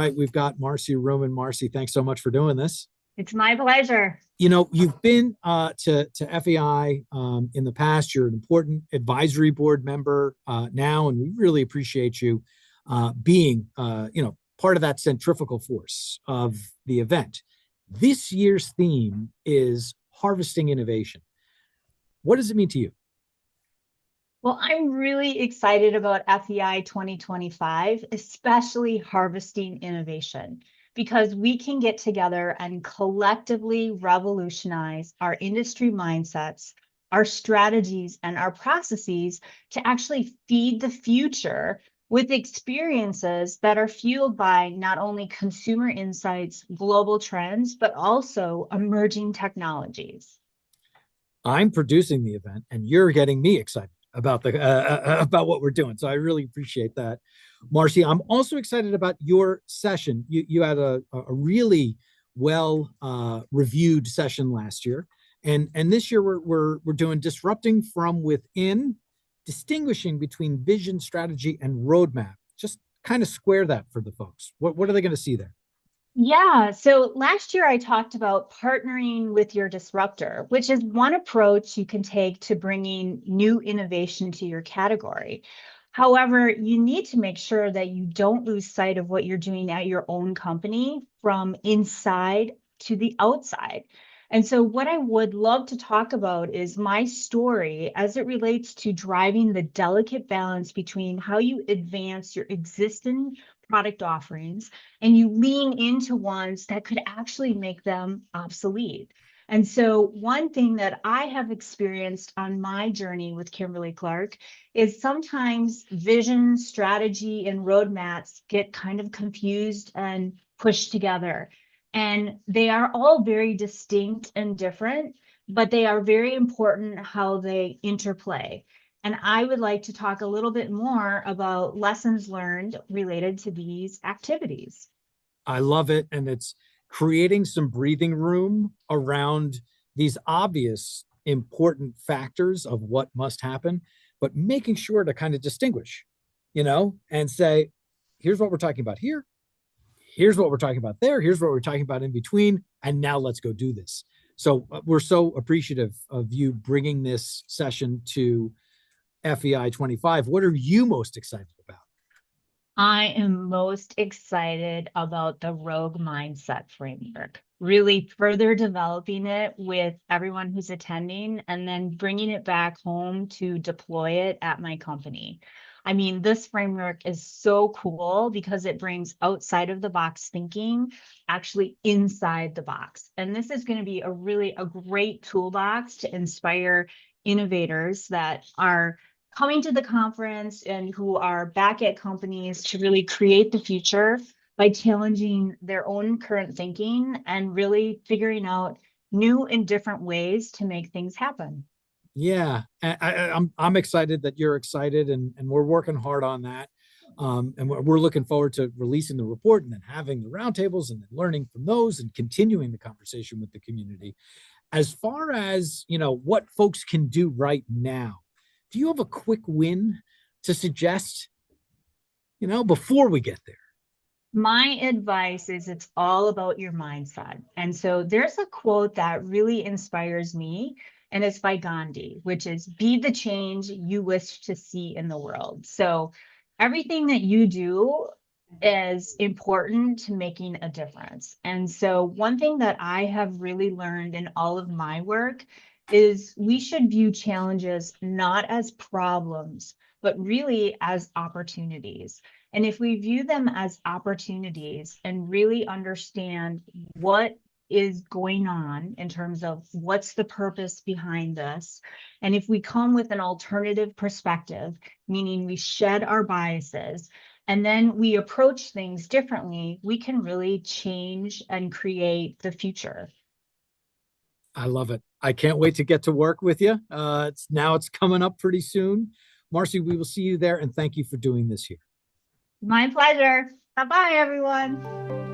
right, we've got Marcy Roman. Marcy, thanks so much for doing this. It's my pleasure. You've been to FEI in the past. You're an important advisory board member now, and we really appreciate you being, part of that centrifugal force of the event. This year's theme is harvesting innovation. What does it mean to you? Well, I'm really excited about FEI 2025, especially harvesting innovation, because we can get together and collectively revolutionize our industry mindsets, our strategies, and our processes to actually feed the future with experiences that are fueled by not only consumer insights, global trends, but also emerging technologies. I'm producing the event, and you're getting me excited about the about what we're doing. So I really appreciate that, Marcy. I'm also excited about your session. You had a really well reviewed session last year, and this year we're doing disrupting from within, distinguishing between vision, strategy, and roadmap. Just kind of square that for the folks. What are they going to see there? Yeah, so last year I talked about partnering with your disruptor, which is one approach you can take to bringing new innovation to your category. However, you need to make sure that you don't lose sight of what you're doing at your own company from inside to the outside. And so, what I would love to talk about is my story as it relates to driving the delicate balance between how you advance your existing product offerings and you lean into ones that could actually make them obsolete. And so, one thing that I have experienced on my journey with Kimberly Clark is sometimes vision, strategy, and roadmaps get kind of confused and pushed together. And they are all very distinct and different, but they are very important how they interplay. And I would like to talk a little bit more about lessons learned related to these activities. I love it, and it's creating some breathing room around these obvious important factors of what must happen, but making sure to kind of distinguish, and say, here's what we're talking about here, here's what we're talking about there, here's what we're talking about in between, and now let's go do this. So we're so appreciative of you bringing this session to FEI 25. What are you most excited about? I am most excited about the Rogue Mindset framework, really further developing it with everyone who's attending and then bringing it back home to deploy it at my company. I mean, this framework is so cool because it brings outside of the box thinking actually inside the box. And this is going to be a great toolbox to inspire innovators that are coming to the conference and who are back at companies to really create the future by challenging their own current thinking and really figuring out new and different ways to make things happen. Yeah, I'm excited that you're excited, and we're working hard on that. And we're looking forward to releasing the report and then having the roundtables and then learning from those and continuing the conversation with the community. As far as what folks can do right now, do you have a quick win to suggest, before we get there? My advice is it's all about your mindset. And so there's a quote that really inspires me, and it's by Gandhi, which is be the change you wish to see in the world. So everything that you do is important to making a difference. And so one thing that I have really learned in all of my work is we should view challenges not as problems, but really as opportunities. And if we view them as opportunities and really understand what is going on in terms of what's the purpose behind this, and if we come with an alternative perspective, meaning we shed our biases, and then we approach things differently, we can really change and create the future. I love it. I can't wait to get to work with you. It's coming up pretty soon. Marcy, we will see you there, and thank you for doing this here. My pleasure. Bye-bye, everyone.